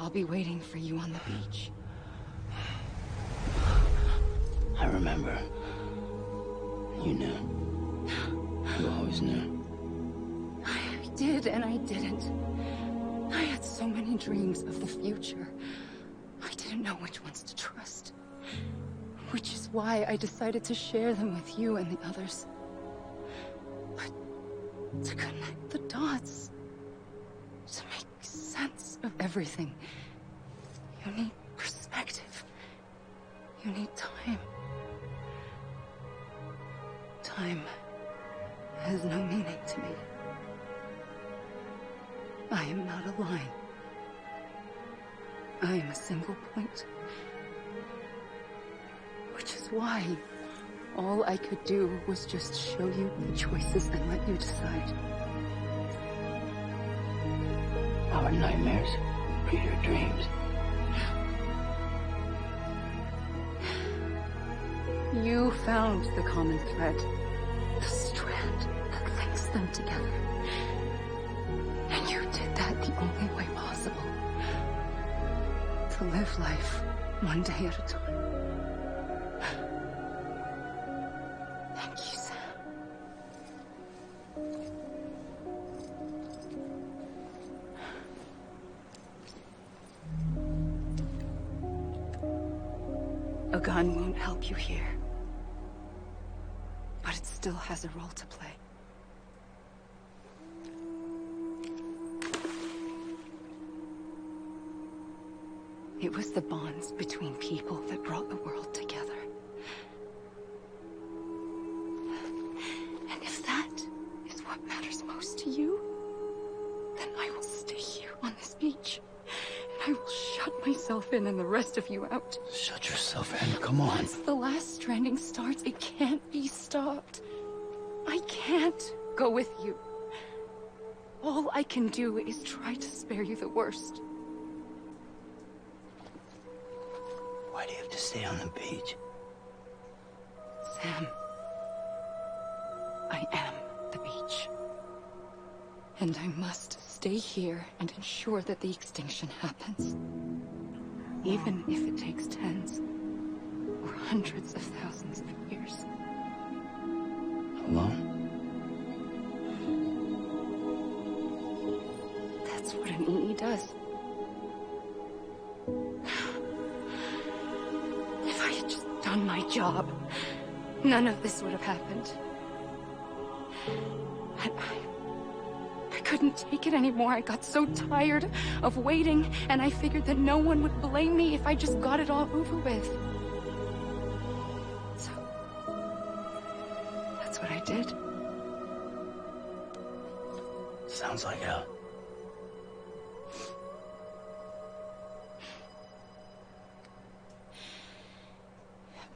I'll be waiting for you on the beach. I remember. You knew. You always knew. I did and I didn't. I had so many dreams of the future. I didn't know which ones to trust. Which is why I decided to share them with you and the others. But to connect the dots, to make sense of everything, you need perspective. You need time. Time has no meaning to me. I am not a line. I am a single point. Which is why all I could do was just show you the choices and let you decide. Our nightmares are your dreams. You found the common thread, the strand that links them together. And you did that the only way possible. To live life one day at a time. Thank you, Sam. A gun won't help you here. But it still has a role to play. It was the bonds between people that brought the world together. And if that is what matters most to you, then I will stay here on this beach. And I will shut myself in and the rest of you out. Shut yourself in, come on. Once the last stranding starts, it can't be stopped. I can't go with you. All I can do is try to spare you the worst. Why do you have to stay on the beach? Sam, I am the beach. And I must stay here and ensure that the extinction happens. Even if it takes tens or hundreds of thousands of years. Alone? That's what an EE does. If I had just done my job, none of this would have happened. I couldn't take it anymore. I got so tired of waiting, and I figured that no one would blame me if I just got it all over with. So, that's what I did. Sounds like hell.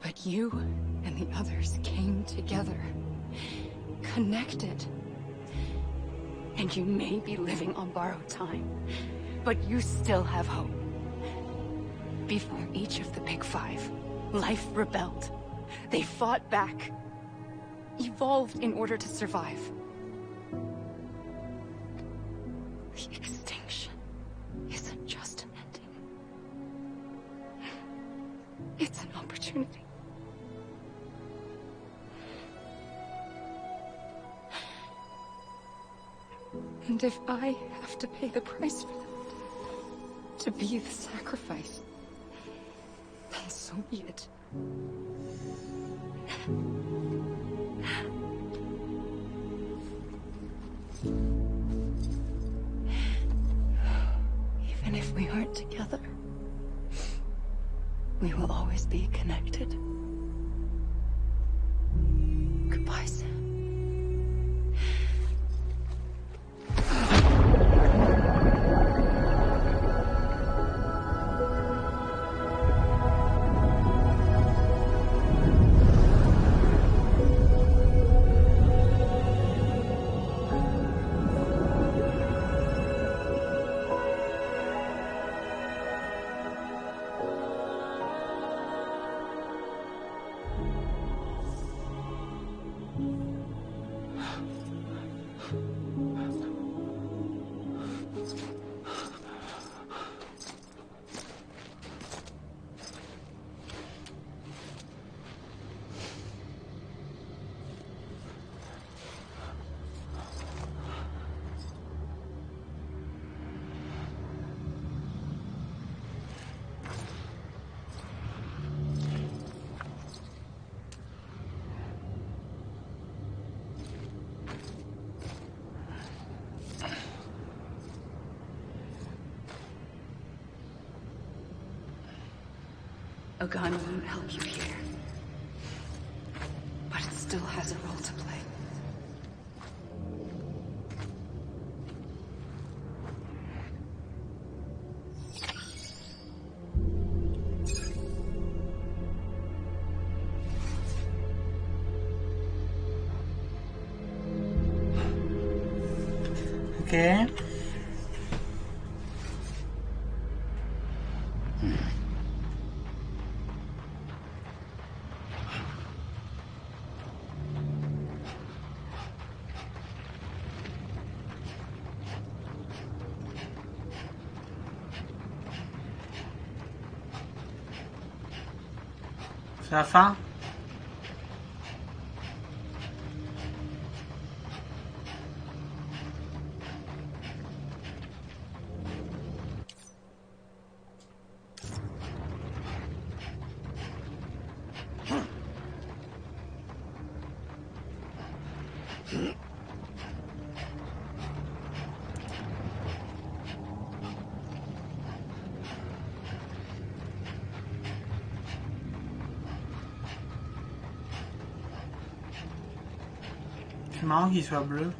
But you and the others came together, connected. And you may be living on borrowed time, but you still have hope. Before each of the Big Five, life rebelled. They fought back, evolved in order to survive. The extinction isn't just an ending. It's an opportunity. And if I have to pay the price for that, to be the sacrifice, then so be it. Even if we aren't together, we will always be connected. Goodbye, Sam. A gun won't help you here. But it still has a role to play. Ok. C'est la fin? C'est marrant qu'il soit bleu.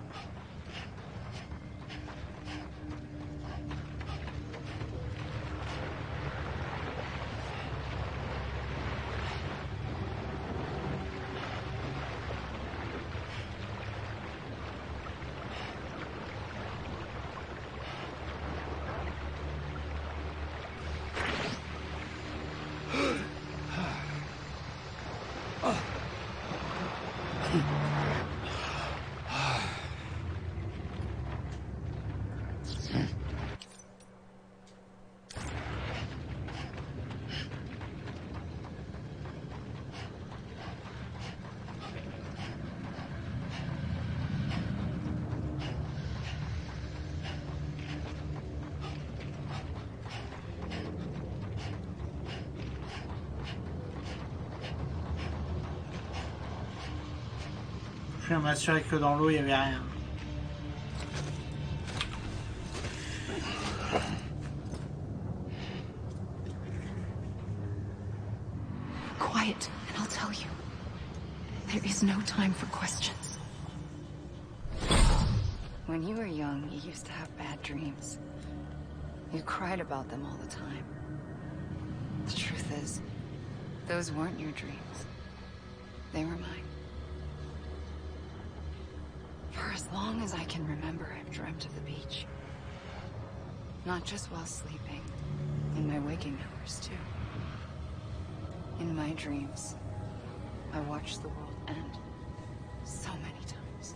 Je vais m'assurer que dans l'eau il n'y avait rien. Quiet, and I'll tell you. There is no time for questions. When you were young, you used to have bad dreams. You cried about them all the time. The truth is, those weren't your dreams. They were mine. For as long as I can remember, I've dreamt of the beach. Not just while sleeping, in my waking hours too. In my dreams, I watched the world end so many times.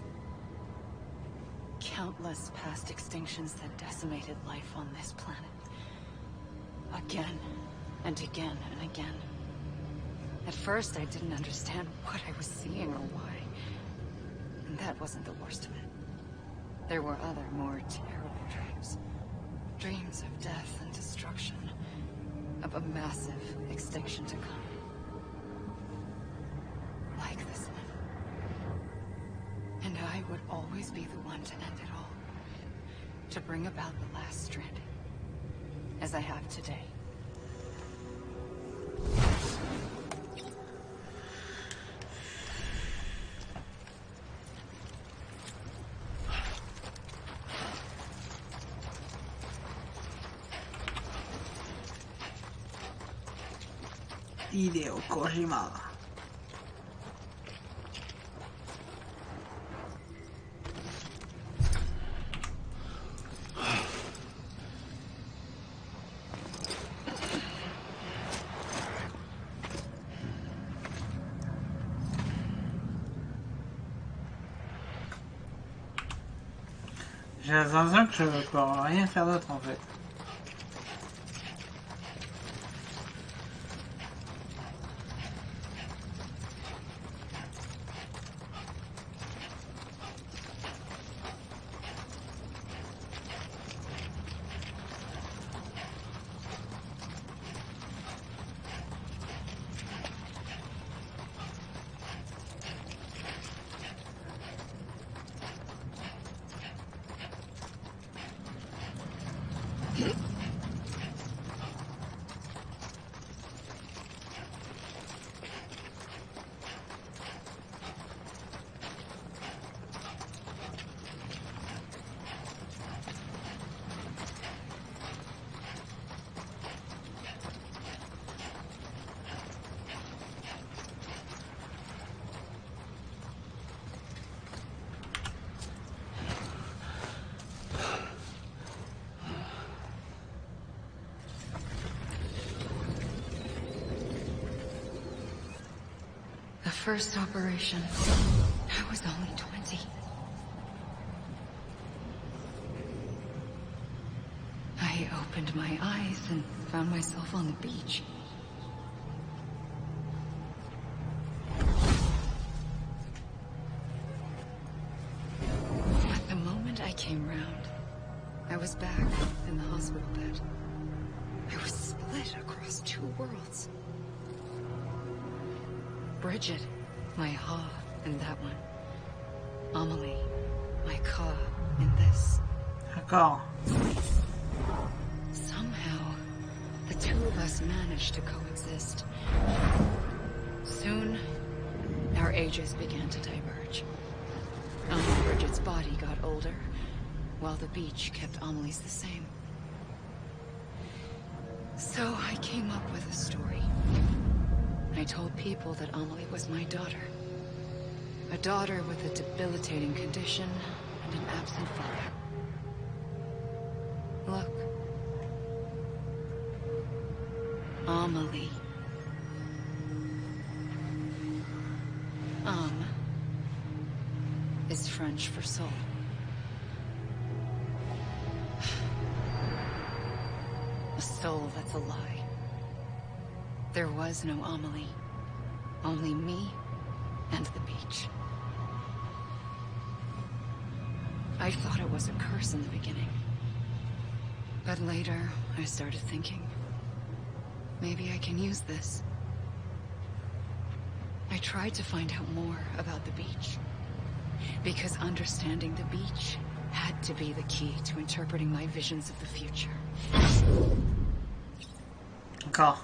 Countless past extinctions that decimated life on this planet. Again and again and again. At first, I didn't understand what I was seeing or why. And that wasn't the worst of it. There were other, more terrible dreams. Dreams of death and destruction. Of a massive extinction to come. Like this one. And I would always be the one to end it all. To bring about the last stranding. As I have today. Hideo Kojima. J'ai l'impression que je ne peux rien faire d'autre en fait. first operation, I was only 20. I opened my eyes and found myself on the beach. But the moment I came round, I was back in the hospital bed. I was split across two worlds. Bridget, my Ha in that one. Amelie, my Ka in this. D'accord. Somehow, the two of us managed to coexist. Soon, our ages began to diverge. Bridget's body got older, while the beach kept Amelie's the same. So I came up with a story. I told people that Amelie was my daughter. A daughter with a debilitating condition and an absent father. Look. Amelie. Is French for soul. A soul that's a lie. There was no Amelie. Only me and the beach. I thought it was a curse in the beginning. But later, I started thinking, maybe I can use this. I tried to find out more about the beach. Because understanding the beach had to be the key to interpreting my visions of the future. D'accord.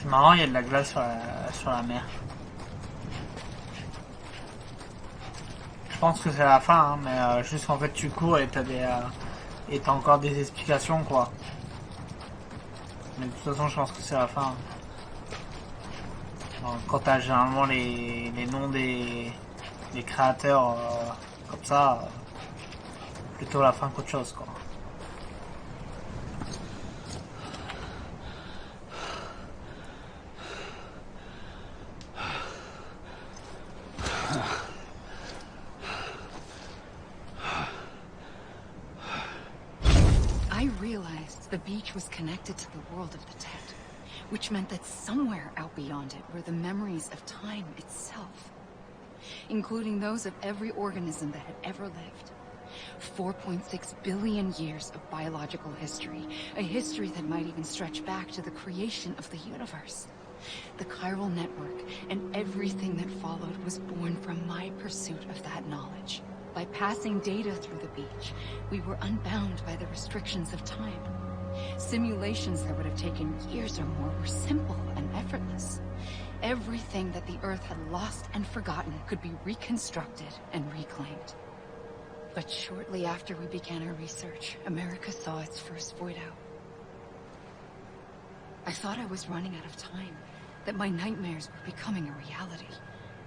C'est marrant, il y a de la glace sur la mer. Je pense que c'est la fin, hein, mais juste qu'en fait tu cours et t'as encore des explications, quoi. Mais de toute façon, je pense que c'est la fin. Alors, quand t'as généralement les noms des créateurs comme ça, plutôt la fin qu'autre chose, quoi. The beach was connected to the world of the dead, which meant that somewhere out beyond it were the memories of time itself, including those of every organism that had ever lived. 4.6 billion years of biological history, a history that might even stretch back to the creation of the universe. The chiral network and everything that followed was born from my pursuit of that knowledge. By passing data through the beach, we were unbound by the restrictions of time. Simulations that would have taken years or more were simple and effortless. Everything that the Earth had lost and forgotten could be reconstructed and reclaimed. But shortly after we began our research, America saw its first void out. I thought I was running out of time, that my nightmares were becoming a reality.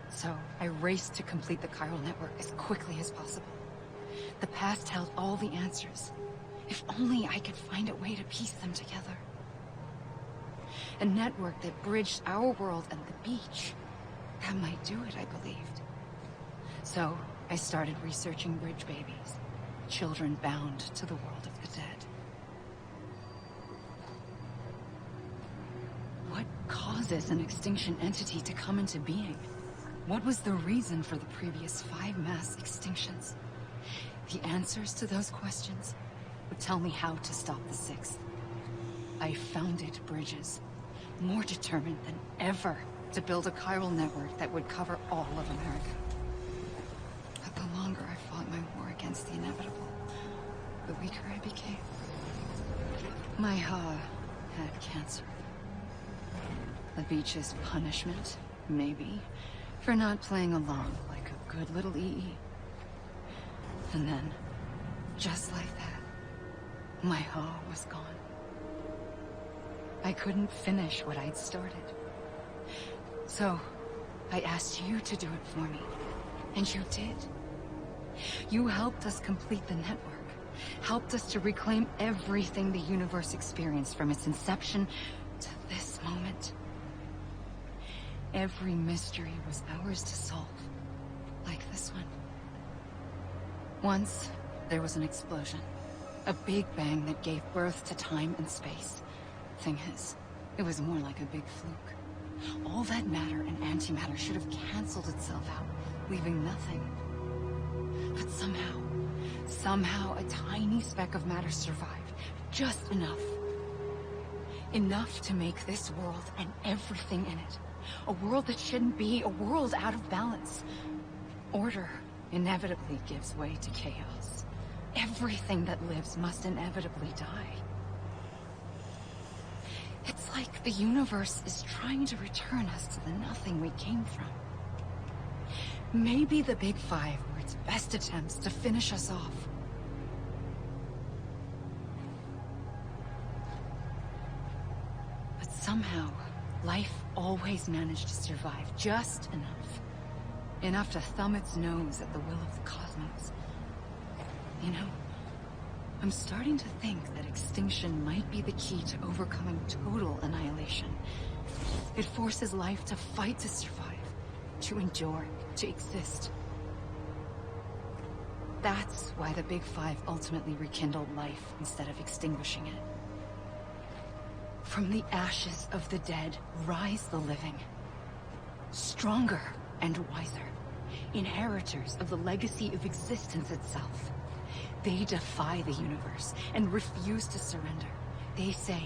So I raced to complete the chiral network as quickly as possible. The past held all the answers, If only I could find a way to piece them together. A network that bridged our world and the beach. That might do it, I believed. So, I started researching bridge babies. Children bound to the world of the dead. What causes an extinction entity to come into being? What was the reason for the previous 5 mass extinctions? The answers to those questions would tell me how to stop the 6th. I founded bridges, more determined than ever to build a chiral network that would cover all of America. But the longer I fought my war against the inevitable, the weaker I became. My Ha had cancer. The beach's punishment, maybe, for not playing along like a good little EE. And then, just like that, my Ha was gone. I couldn't finish what I'd started. So, I asked you to do it for me, and you did. You helped us complete the network, helped us to reclaim everything the universe experienced from its inception to this moment. Every mystery was ours to solve, like this one. Once, there was an explosion. A big bang that gave birth to time and space. Thing is, it was more like a big fluke. All that matter and antimatter should have canceled itself out, leaving nothing. But somehow a tiny speck of matter survived. Just enough. Enough to make this world and everything in it. A world that shouldn't be, a world out of balance. Order inevitably gives way to chaos. Everything that lives must inevitably die. It's like the universe is trying to return us to the nothing we came from. Maybe the Big Five were its best attempts to finish us off. But somehow, life always managed to survive just enough. Enough to thumb its nose at the will of the cosmos. You know, I'm starting to think that extinction might be the key to overcoming total annihilation. It forces life to fight to survive, to endure, to exist. That's why the Big Five ultimately rekindled life instead of extinguishing it. From the ashes of the dead rise the living. Stronger and wiser. Inheritors of the legacy of existence itself. They defy the universe and refuse to surrender. They say,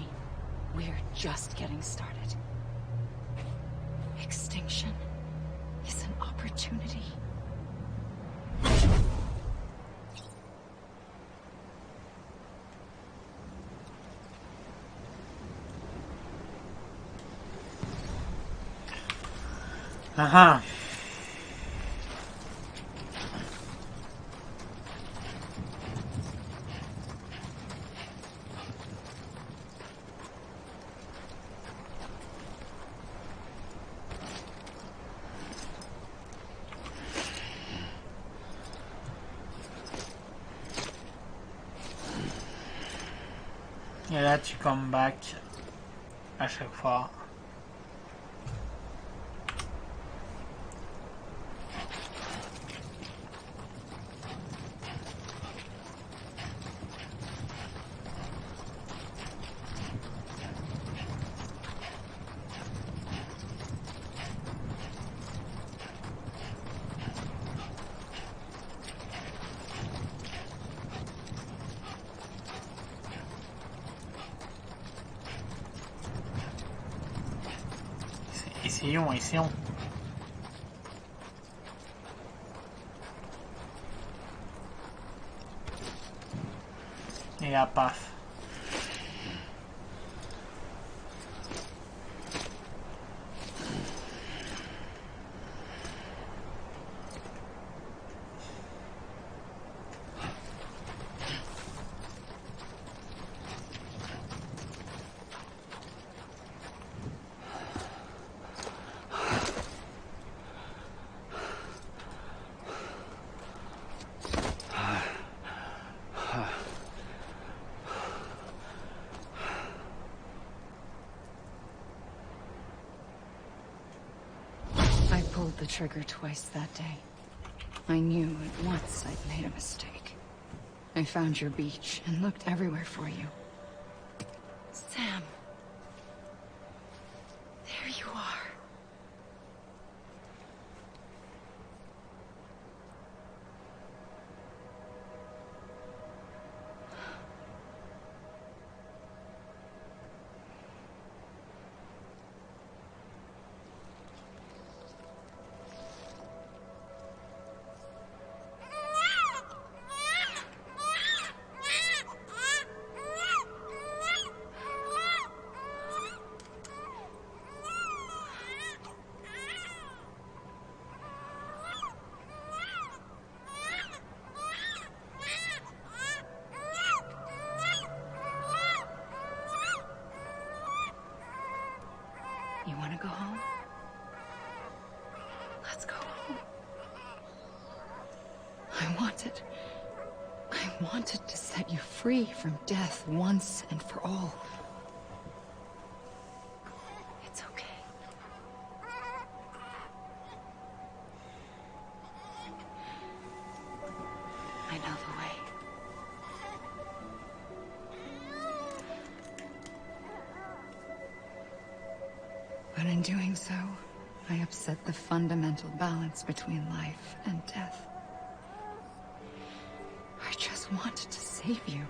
we're just getting started. Extinction is an opportunity. Aha. Et là tu come back à chaque fois. Essayons. Et là, paf. I pulled the trigger twice that day. I knew at once I'd made a mistake. I found your beach and looked everywhere for you. Sam. There you are. You want to go home? Let's go home. I wanted to set you free from death once and for all. It's okay. I know the way. But in doing so, I upset the fundamental balance between life and death. I just wanted to save you.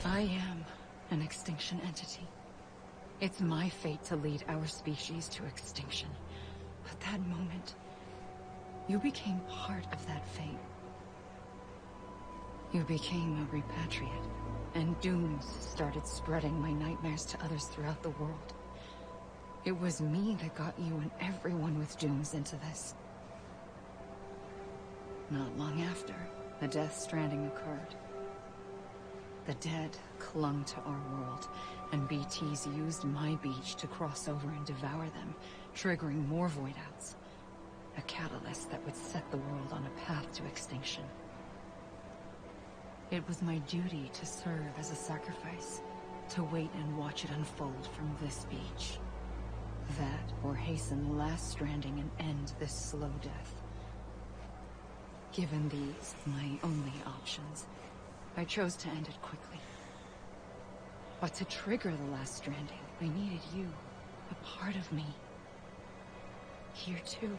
I am an extinction entity. It's my fate to lead our species to extinction. But that moment, you became part of that fate. You became a repatriate, and dooms started spreading my nightmares to others throughout the world. It was me that got you and everyone with dooms into this. Not long after, the Death Stranding occurred. The dead clung to our world, and BTs used my beach to cross over and devour them, triggering more void outs. A catalyst that would set the world on a path to extinction. It was my duty to serve as a sacrifice, to wait and watch it unfold from this beach. That, or hasten the last stranding and end this slow death. Given these, my only options, I chose to end it quickly. But to trigger the last stranding, I needed you, a part of me. Here too.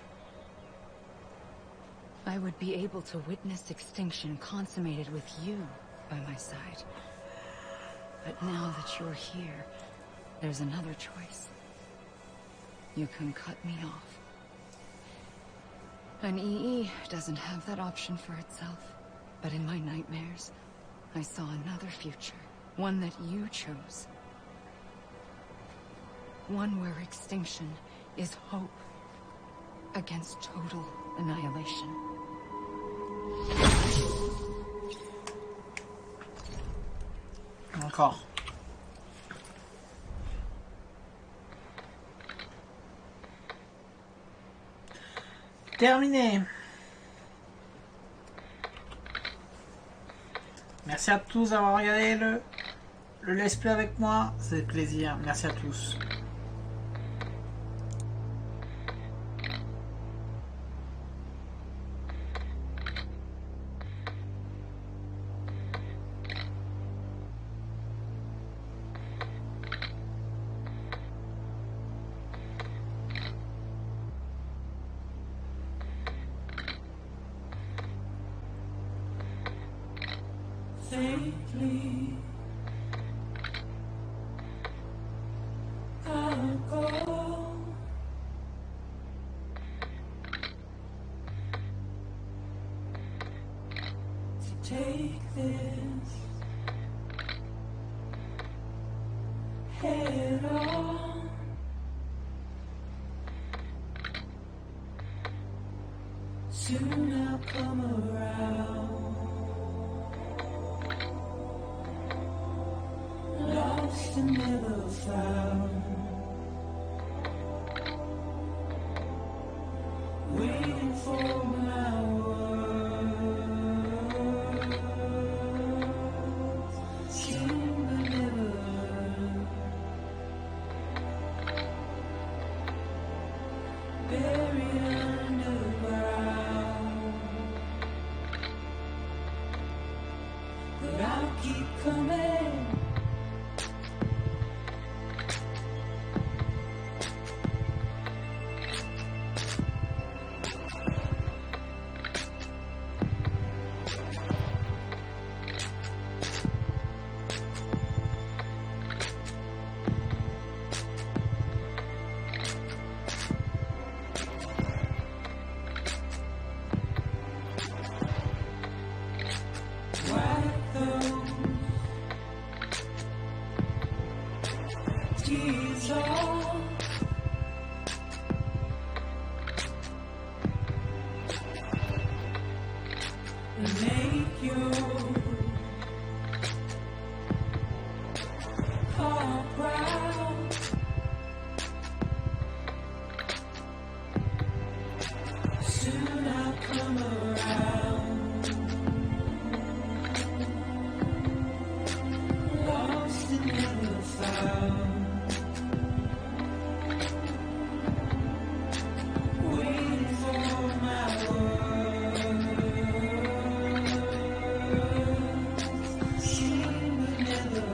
I would be able to witness extinction consummated with you by my side. But now that you're here, there's another choice. You can cut me off. An EE doesn't have that option for itself. But in my nightmares, I saw another future. One that you chose. One where extinction is hope against total annihilation. Encore. Terminé. Merci à tous d'avoir regardé le let's play avec moi. C'est plaisir. Merci à tous. Safely, I'll go. To take this head on. Soon I'll come around. Lost and never found. waiting for my words seem to never buried underground, but I'll keep coming. Wipe those tears off. And make your heart proud. Soon I'll come around. Lost and never found. Waiting for my words seem to never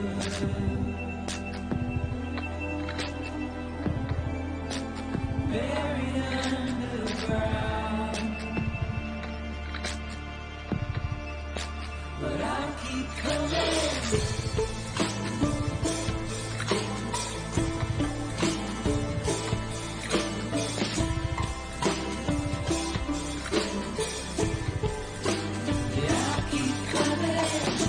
buried underground, but I'll keep coming. Yeah, I'll keep coming. Yeah, I'll keep coming.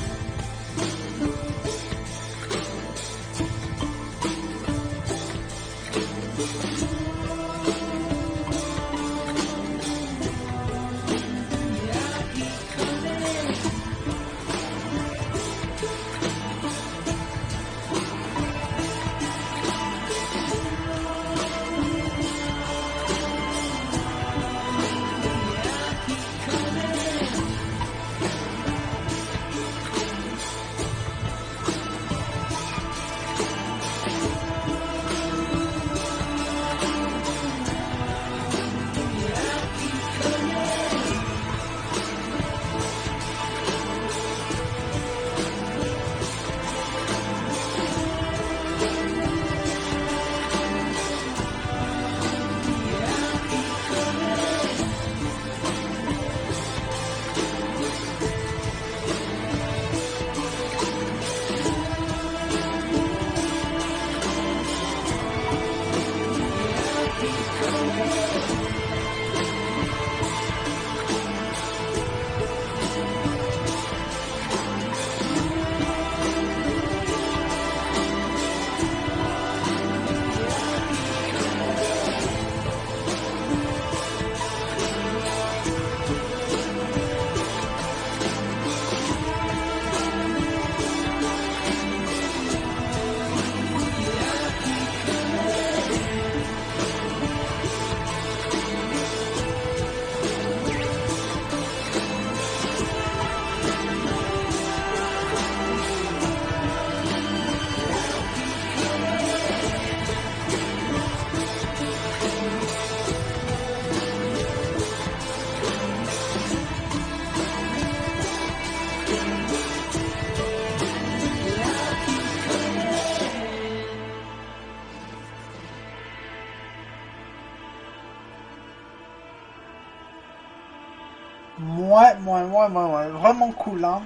Ouais, vraiment cool, hein.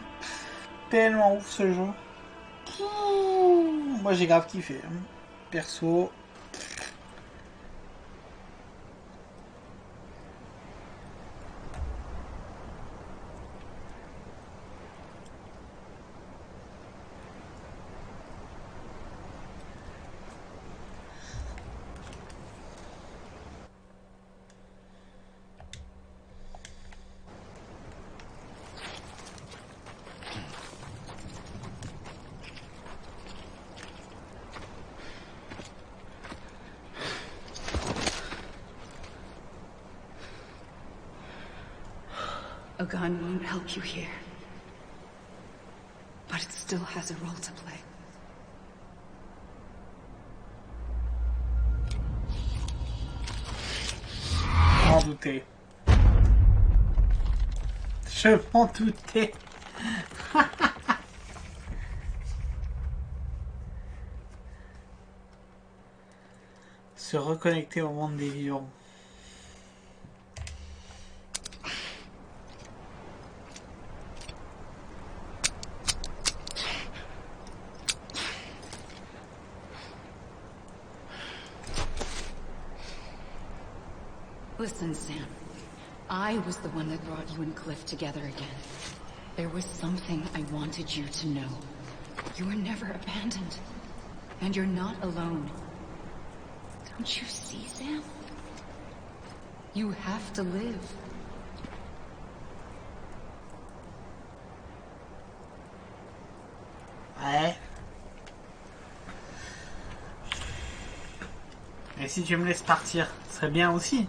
Tellement ouf ce jeu. Moi j'ai grave kiffé, hein. Perso. A gun won't help you here. But it still has a role to play. Je m'en doutais. Je m'en doutais. Se reconnecter au monde des vivants. Listen, Sam. I was the one that brought you and Cliff together again. There was something I wanted you to know. You were never abandoned. And you're not alone. Don't you see, Sam? You have to live. Ouais. Et si tu me laisses partir, ce serait bien aussi.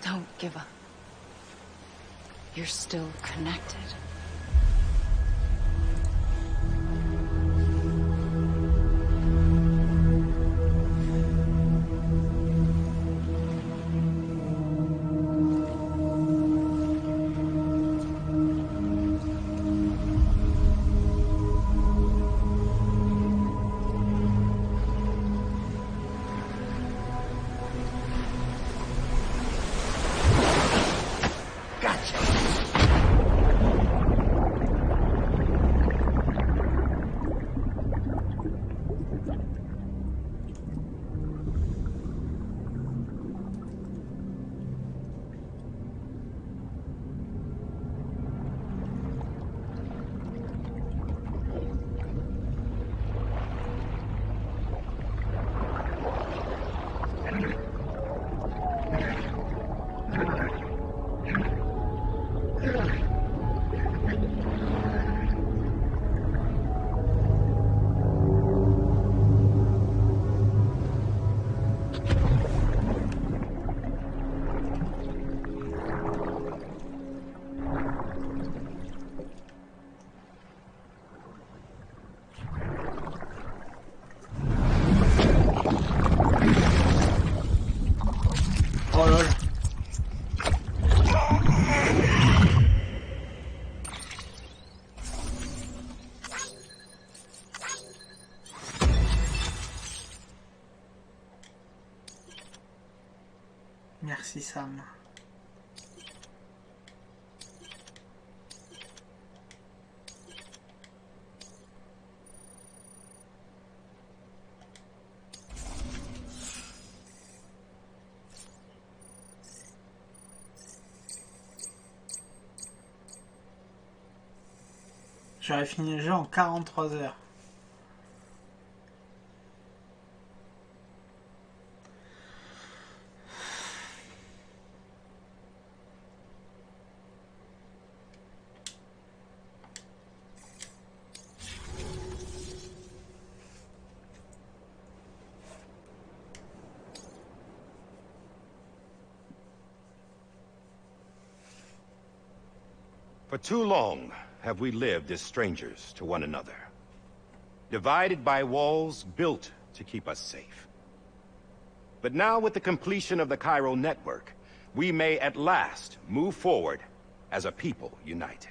Don't give up. You're still connected. Oh lol. Merci Sam. J'aurais fini le jeu en 43 heures. For too long have we lived as strangers to one another, divided by walls built to keep us safe. But now, with the completion of the Cairo network, we may at last move forward as a people united.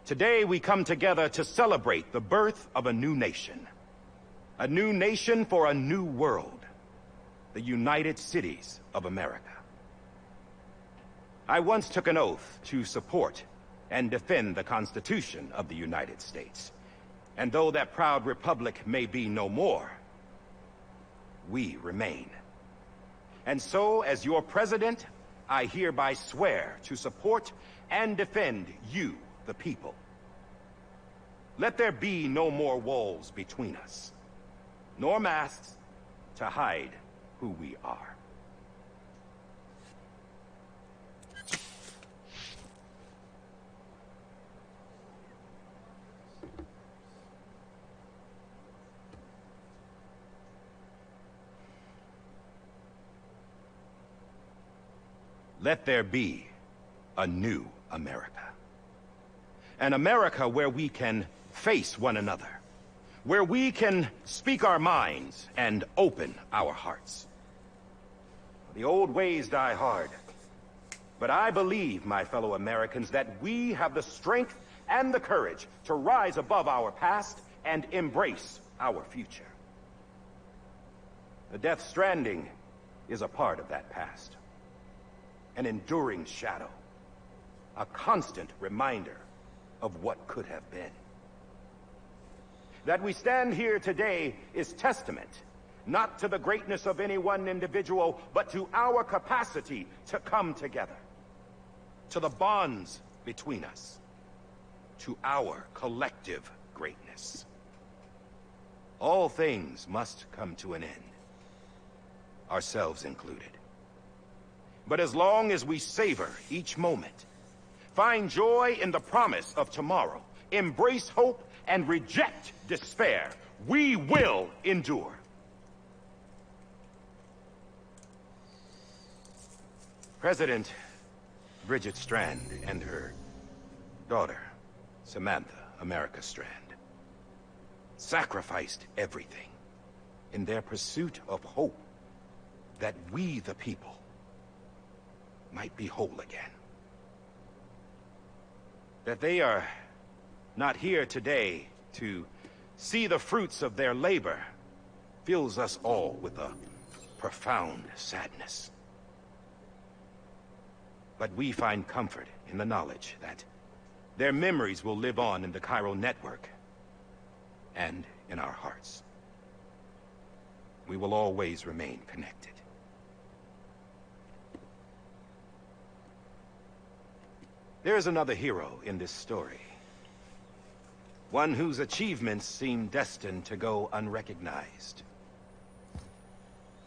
Today we come together to celebrate the birth of a new nation. A new nation for a new world. The United Cities of America. I once took an oath to support and defend the Constitution of the United States. And though that proud republic may be no more, we remain. And so, as your president, I hereby swear to support and defend you, the people. Let there be no more walls between us, nor masks to hide who we are. Let there be a new America. An America where we can face one another. Where we can speak our minds and open our hearts. The old ways die hard. But I believe, my fellow Americans, that we have the strength and the courage to rise above our past and embrace our future. The Death Stranding is a part of that past. An enduring shadow. A constant reminder of what could have been. That we stand here today is testament, not to the greatness of any one individual, but to our capacity to come together. To the bonds between us. To our collective greatness. All things must come to an end. Ourselves included. But as long as we savor each moment, find joy in the promise of tomorrow, embrace hope, and reject despair, we will endure. President Bridget Strand and her daughter, Samantha America Strand, sacrificed everything in their pursuit of hope that we, the people, might be whole again. That they are not here today to see the fruits of their labor fills us all with a profound sadness. But we find comfort in the knowledge that their memories will live on in the Cairo network and in our hearts. We will always remain connected. There is another hero in this story. One whose achievements seem destined to go unrecognized.